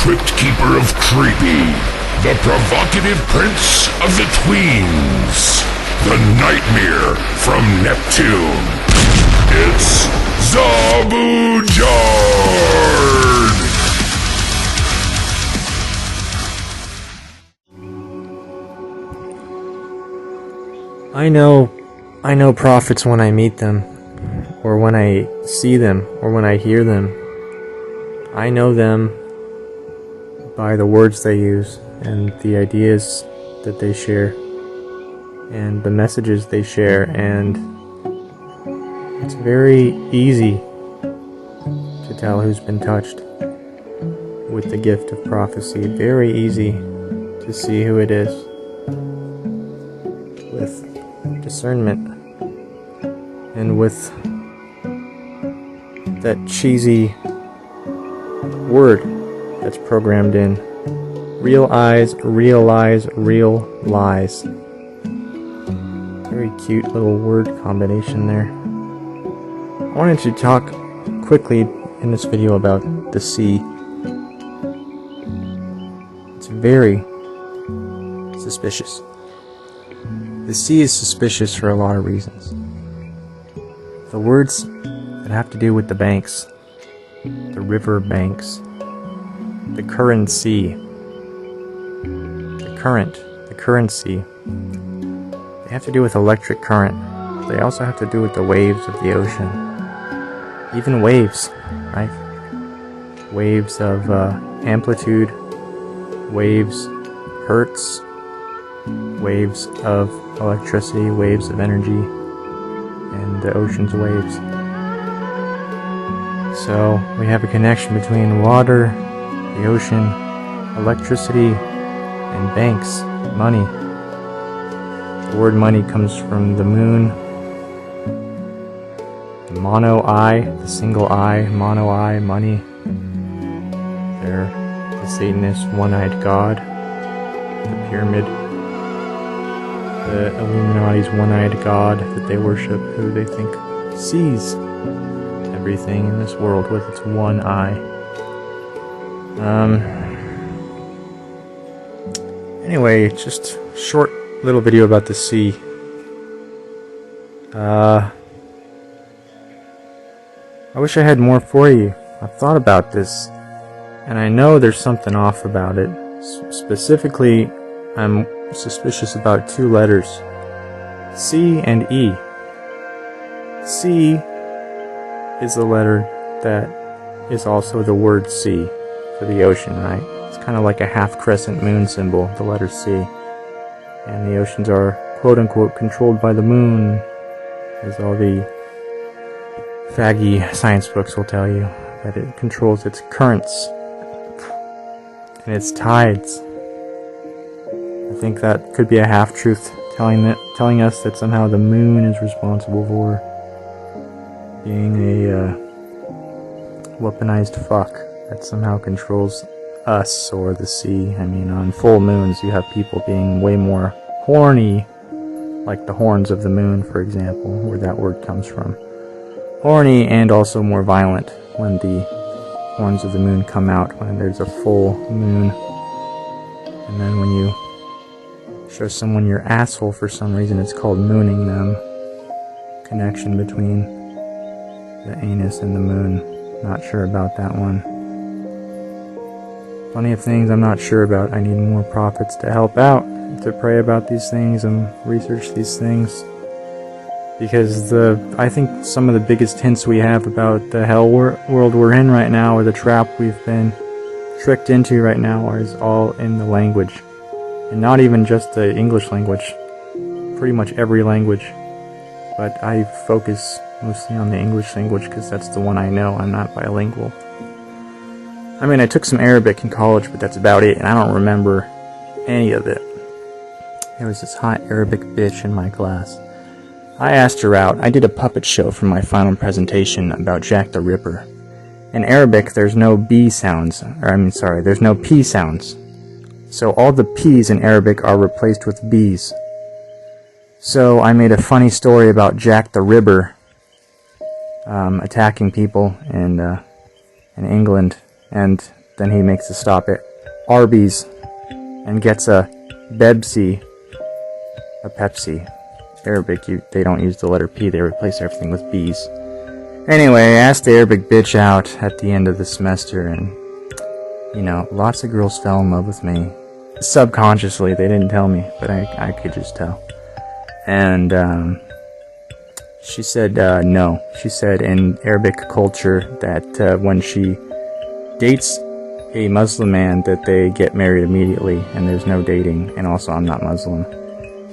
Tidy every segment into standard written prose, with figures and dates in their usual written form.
Crypt Keeper of Creepy, the provocative prince of the tweens, the nightmare from Neptune. It's Zabujard! I know prophets when I meet them, or when I see them, or when I hear them. I know them by the words they use, and the ideas that they share, and the messages they share, and it's very easy to tell who's been touched with the gift of prophecy. Very easy to see who it is with discernment and with that cheesy word that's programmed in. Real eyes, real lies, real lies. Very cute little word combination there. I wanted to talk quickly in this video about the sea. It's very suspicious. The sea is suspicious for a lot of reasons. The words that have to do with the banks, the river banks, the currency, the currency, they have to do with electric current. They also have to do with the waves of the ocean. Even waves, right? Waves of amplitude, waves, hertz, waves of electricity, waves of energy, and the ocean's waves. So we have a connection between water, the ocean, electricity, and banks, money. The word money comes from the moon, the mono-eye, the single eye, mono-eye, money. They're the Satanist one-eyed god, the pyramid, the Illuminati's one-eyed god that they worship, who they think sees everything in this world with its one eye. Anyway, just a short little video about the sea. I wish I had more for you. I've thought about this, and I know there's something off about it. Specifically, I'm suspicious about two letters, C and E. C is the letter that is also the word sea for the ocean, right? It's kind of like a half crescent moon symbol, the letter C. And the oceans are quote-unquote controlled by the moon, as all the faggy science books will tell you, that it controls its currents and its tides. I think that could be a half-truth, telling us that somehow the moon is responsible for being a weaponized fuck that somehow controls us or the sea. I mean, on full moons you have people being way more horny, like the horns of the moon, for example, where that word comes from. Horny, and also more violent when the horns of the moon come out, when there's a full moon. And then when you show someone your asshole for some reason, it's called mooning them. Connection between the anus and the moon. Not sure about that one. Plenty of things I'm not sure about. I need more prophets to help out, to pray about these things and research these things. Because I think some of the biggest hints we have about the hell world we're in right now, or the trap we've been tricked into right now, is all in the language. And not even just the English language, pretty much every language. But I focus mostly on the English language because that's the one I know. I'm not bilingual. I mean, I took some Arabic in college, but that's about it, and I don't remember any of it. There was this hot Arabic bitch in my class. I asked her out. I did a puppet show for my final presentation about Jack the Ripper. In Arabic, there's no B sounds, there's no P sounds. So all the P's in Arabic are replaced with B's. So I made a funny story about Jack the Ripper attacking people in England, and then he makes a stop at Arby's and gets a Bebsi, a Pepsi. Arabic, they don't use the letter P, they replace everything with B's. Anyway, I asked the Arabic bitch out at the end of the semester, and, you know, lots of girls fell in love with me. Subconsciously, they didn't tell me, but I could just tell. And, she said, no. She said in Arabic culture that when she dates a Muslim man, that they get married immediately, and there's no dating, and also I'm not Muslim.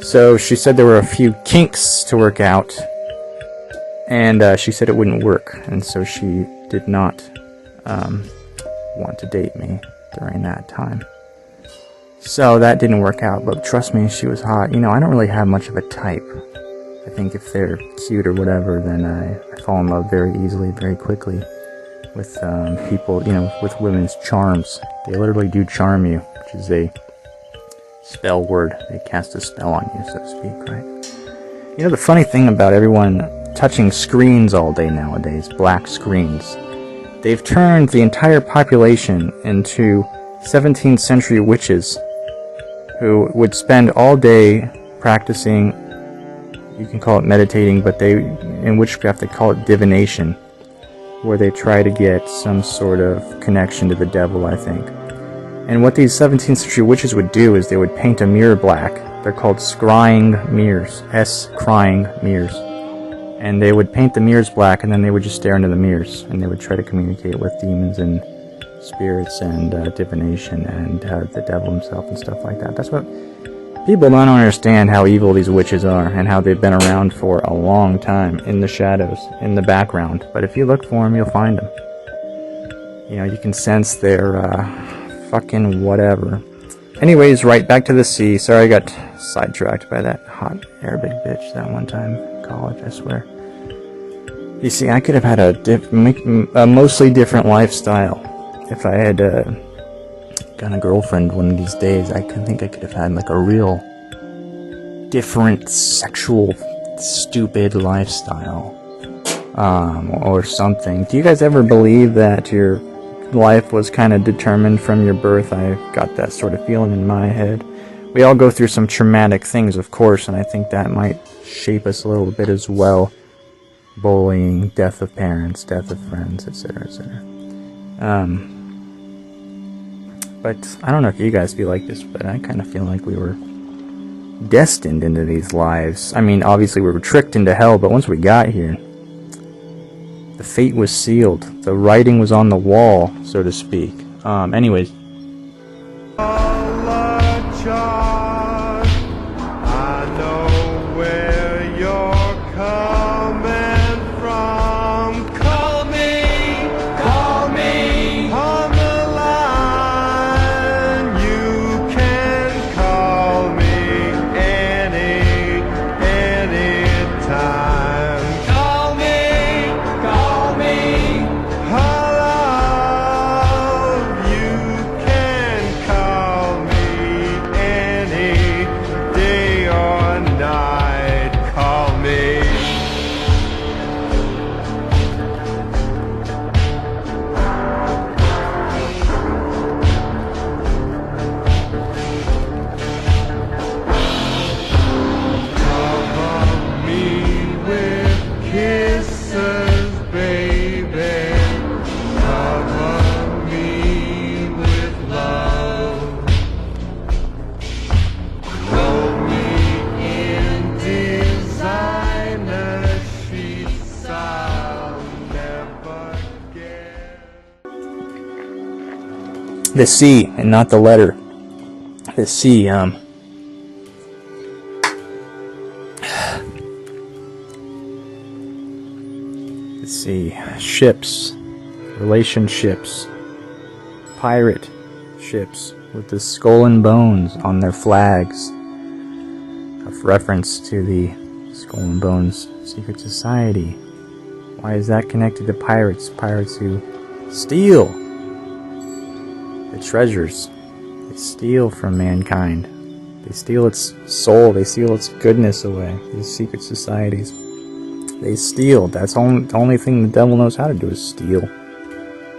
So she said there were a few kinks to work out, and she said it wouldn't work, and so she did not want to date me during that time. So that didn't work out, but trust me, she was hot. You know, I don't really have much of a type. I think if they're cute or whatever, then I fall in love very easily, very quickly with people, you know, with women's charms. They literally do charm you, which is a spell word. They cast a spell on you, so to speak, right? You know, the funny thing about everyone touching screens all day nowadays, black screens, they've turned the entire population into 17th century witches who would spend all day practicing, you can call it meditating, but in witchcraft they call it divination, where they try to get some sort of connection to the devil, I think. And what these 17th century witches would do is they would paint a mirror black. They're called scrying mirrors, scrying mirrors. And they would paint the mirrors black, and then they would just stare into the mirrors, and they would try to communicate with demons and spirits and divination and the devil himself and stuff like that. That's what people don't understand, how evil these witches are and how they've been around for a long time in the shadows, in the background. But if you look for them, you'll find them. You know, you can sense their fucking whatever. Anyways, right back to the sea. Sorry I got sidetracked by that hot Arabic bitch that one time in college, I swear. You see, I could have had a mostly different lifestyle if I had got a girlfriend one of these days. I think I could have had like a real different sexual stupid lifestyle or something. Do you guys ever believe that your life was kind of determined from your birth? I got that sort of feeling in my head. We all go through some traumatic things, of course, and I think that might shape us a little bit as well. Bullying, death of parents, death of friends, etc., etc. But I don't know if you guys feel like this, but I kind of feel like we were destined into these lives. I mean, obviously we were tricked into hell, but once we got here, the fate was sealed. The writing was on the wall, so to speak. Anyways. The C, and not the letter. The C, let's see, ships, relationships, pirate ships with the skull and bones on their flags, of reference to the Skull and Bones secret society. Why is that connected to pirates? Pirates who steal the treasures. They steal from mankind. They steal its soul. They steal its goodness away. These secret societies. They steal. That's the only thing the devil knows how to do, is steal.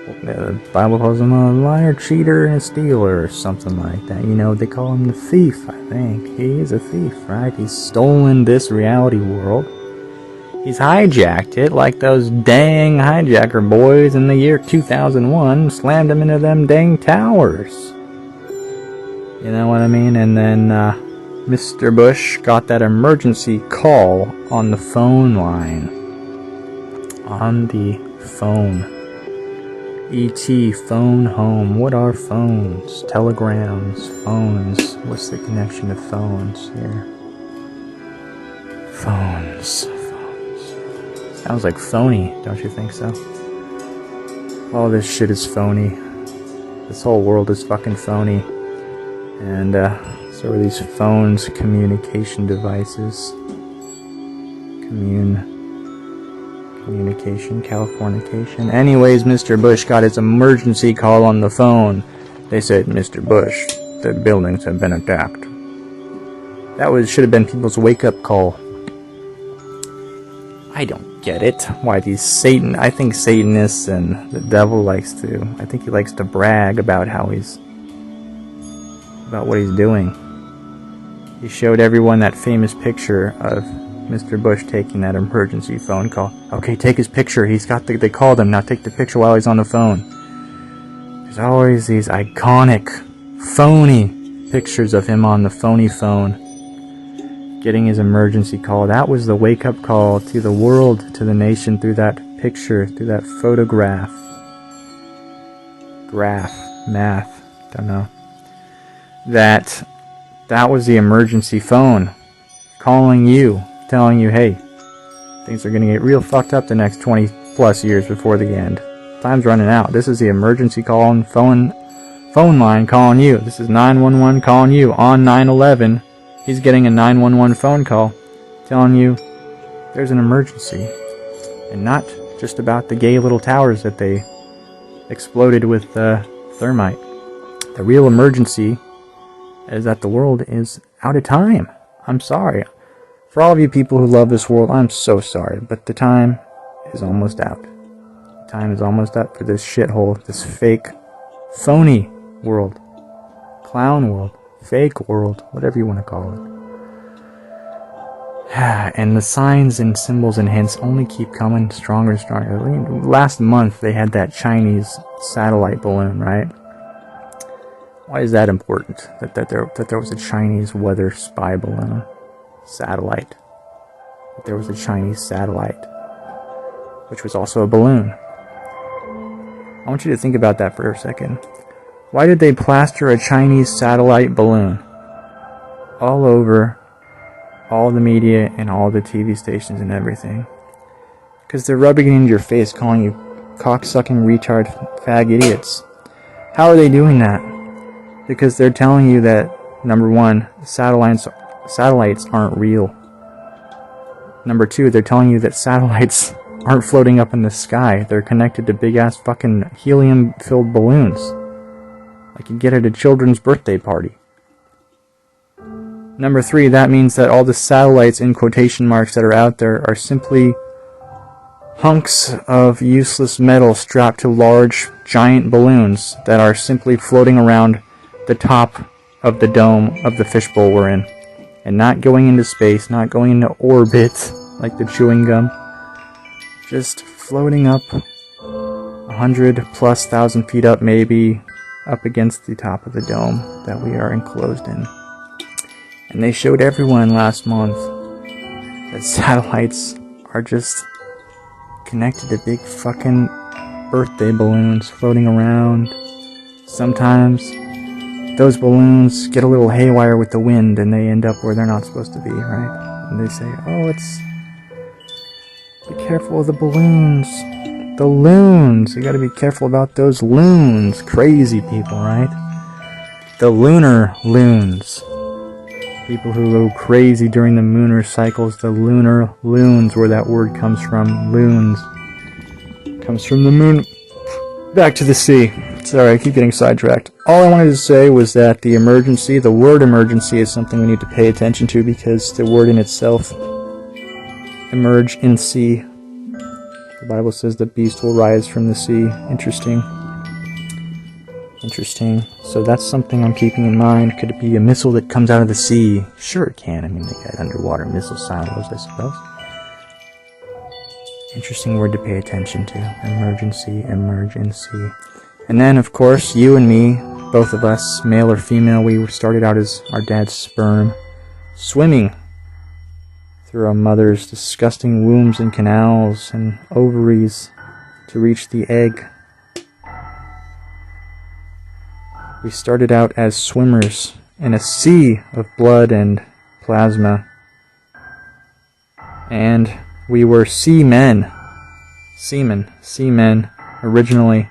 The Bible calls him a liar, cheater, and a stealer, or something like that. You know, they call him the thief, I think. He is a thief, right? He's stolen this reality world. He's hijacked it like those dang hijacker boys in the year 2001 slammed him into them dang towers. You know what I mean? And then Mr. Bush got that emergency call on the phone line. On the phone. E.T. phone home. What are phones? Telegrams. Phones. What's the connection to phones here? Phones. Sounds like phony, don't you think so? All this shit is phony. This whole world is fucking phony. And so are these phones, communication devices. Communication, Californication. Anyways, Mr. Bush got his emergency call on the phone. They said, Mr. Bush, the buildings have been attacked. That should have been people's wake-up call. I don't get it. Why these I think Satanists and the devil I think he likes to brag about what he's doing. He showed everyone that famous picture of Mr. Bush taking that emergency phone call. Okay, take his picture. They called him. Now take the picture while he's on the phone. There's always these iconic, phony pictures of him on the phony phone. Getting his emergency call. That was the wake-up call to the world, to the nation, through that picture, through that photograph. Math, don't know. That was the emergency phone calling you, telling you, hey, things are going to get real fucked up the next 20 plus years before the end. Time's running out. This is the emergency call on phone line calling you. This is 911 calling you on 9/11. He's getting a 911 phone call telling you there's an emergency. And not just about the gay little towers that they exploded with thermite. The real emergency is that the world is out of time. I'm sorry. For all of you people who love this world, I'm so sorry. But the time is almost out. The time is almost up for this shithole, this fake, phony world. Clown world. Fake world, whatever you want to call it. And the signs and symbols and hints only keep coming stronger and stronger. Last month they had that Chinese satellite balloon, right? Why is that important? That there was a Chinese weather spy balloon satellite. That there was a Chinese satellite, which was also a balloon. I want you to think about that for a second. Why did they plaster a Chinese satellite balloon all over all the media and all the TV stations and everything? Because they're rubbing it into your face, calling you cocksucking retard fag idiots. How are they doing that? Because they're telling you that, number one, satellites aren't real. Number two, they're telling you that satellites aren't floating up in the sky. They're connected to big-ass fucking helium-filled balloons. Like you get at a children's birthday party. Number three, that means that all the satellites in quotation marks that are out there are simply hunks of useless metal strapped to large, giant balloons that are simply floating around the top of the dome of the fishbowl we're in. And not going into space, not going into orbit like the chewing gum. Just floating up 100,000+ feet up, maybe, up against the top of the dome that we are enclosed in. And they showed everyone last month that satellites are just connected to big fucking birthday balloons floating around. Sometimes those balloons get a little haywire with the wind and they end up where they're not supposed to be, right? And they say, oh, be careful of the balloons. The loons. You gotta be careful about those loons. Crazy people, right? The lunar loons. People who go crazy during the lunar cycles. The lunar loons, where that word comes from. Loons. Comes from the moon. Back to the sea. Sorry, I keep getting sidetracked. All I wanted to say was that the word emergency is something we need to pay attention to, because the word in itself, emerge in sea, The Bible says the beast will rise from the sea. Interesting. Interesting. So that's something I'm keeping in mind. Could it be a missile that comes out of the sea? Sure it can. I mean, they got underwater missile silos, I suppose. Interesting word to pay attention to. Emergency, emergency. And then, of course, you and me, both of us, male or female, we started out as our dad's sperm, swimming through our mother's disgusting wombs and canals and ovaries to reach the egg. We started out as swimmers in a sea of blood and plasma. And we were seamen originally,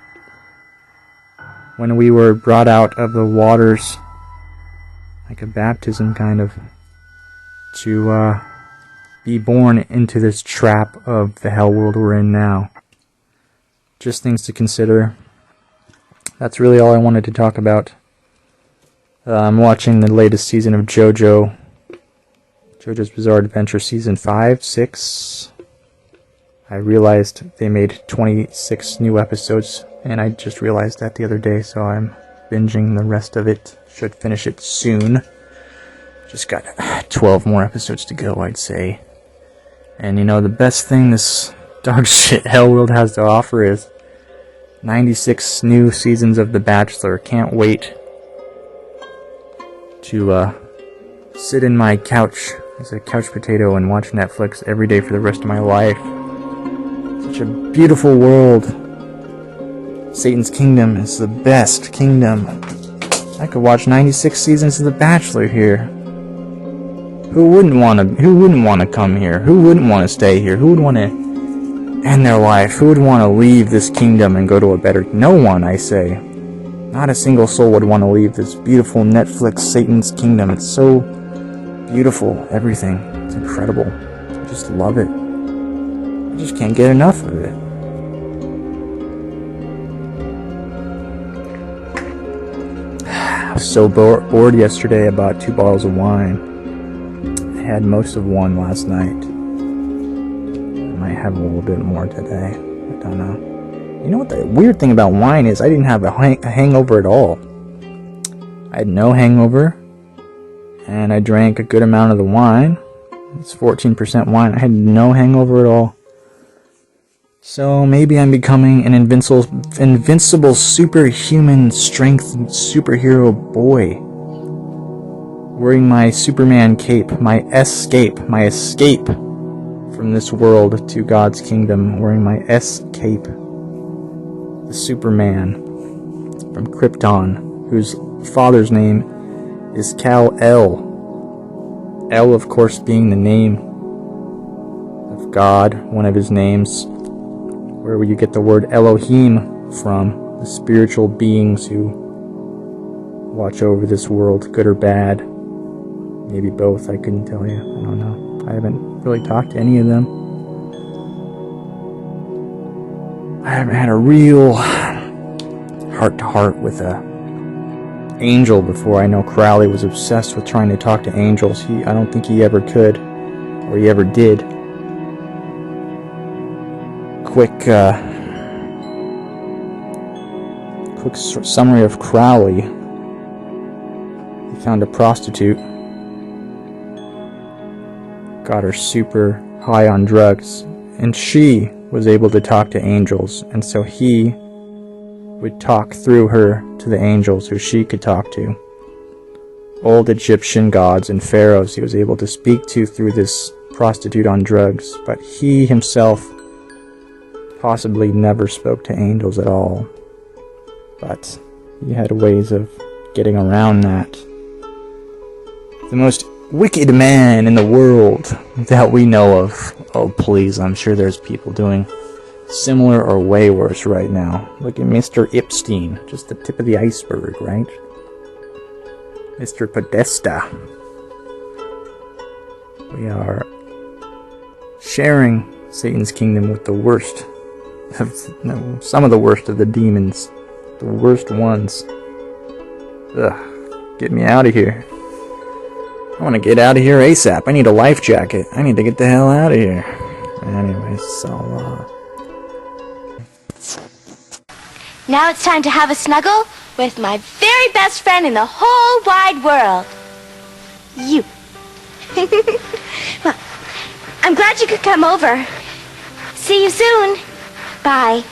when we were brought out of the waters, like a baptism kind of, to be born into this trap of the hell world we're in now. Just things to consider. That's really all I wanted to talk about. I'm watching the latest season of JoJo's Bizarre Adventure Season 5, 6. I realized they made 26 new episodes, and I just realized that the other day, so I'm binging the rest of it. Should finish it soon. Just got 12 more episodes to go, I'd say. And you know, the best thing this dog shit hell world has to offer is 96 new seasons of The Bachelor. Can't wait to sit in my couch as a couch potato and watch Netflix every day for the rest of my life. Such a beautiful world. Satan's kingdom is the best kingdom. I could watch 96 seasons of The Bachelor here. Who wouldn't want to come here? Who wouldn't want to stay here? Who would want to end their life? Who would want to leave this kingdom and go to a better... No one, I say. Not a single soul would want to leave this beautiful Netflix Satan's kingdom. It's so beautiful. Everything. It's incredible. I just love it. I just can't get enough of it. I was so bored yesterday. I bought 2 bottles of wine. I had most of one last night. I might have a little bit more today. I don't know. You know what the weird thing about wine is? I didn't have a hangover at all. I had no hangover. And I drank a good amount of the wine. It's 14% wine. I had no hangover at all. So maybe I'm becoming an invincible superhuman strength superhero boy. Wearing my Superman cape, my escape from this world to God's kingdom. Wearing my S-cape. The Superman from Krypton, whose father's name is Kal-El. El, of course, being the name of God, one of his names, where you get the word Elohim from, the spiritual beings who watch over this world, good or bad. Maybe both, I couldn't tell you. I don't know. I haven't really talked to any of them. I haven't had a real heart-to-heart with a angel before. I know Crowley was obsessed with trying to talk to angels. I don't think he ever could, or he ever did. Quick summary of Crowley. He found a prostitute, got her super high on drugs, and she was able to talk to angels, and so he would talk through her to the angels who she could talk to. Old Egyptian gods and pharaohs he was able to speak to through this prostitute on drugs, but he himself possibly never spoke to angels at all. But he had ways of getting around that. The most wicked man in the world that we know of. Oh please, I'm sure there's people doing similar or way worse right now. Look at Mr. Epstein, just the tip of the iceberg, right? Mr. Podesta. We are sharing Satan's kingdom with the worst of, some of the worst of the demons. The worst ones. Ugh, get me out of here. I want to get out of here ASAP. I need a life jacket. I need to get the hell out of here. Anyways, so Now it's time to have a snuggle with my very best friend in the whole wide world. You. Well, I'm glad you could come over. See you soon. Bye.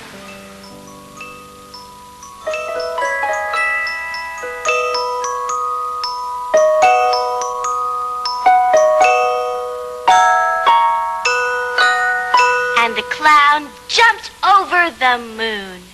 And the clown jumped over the moon.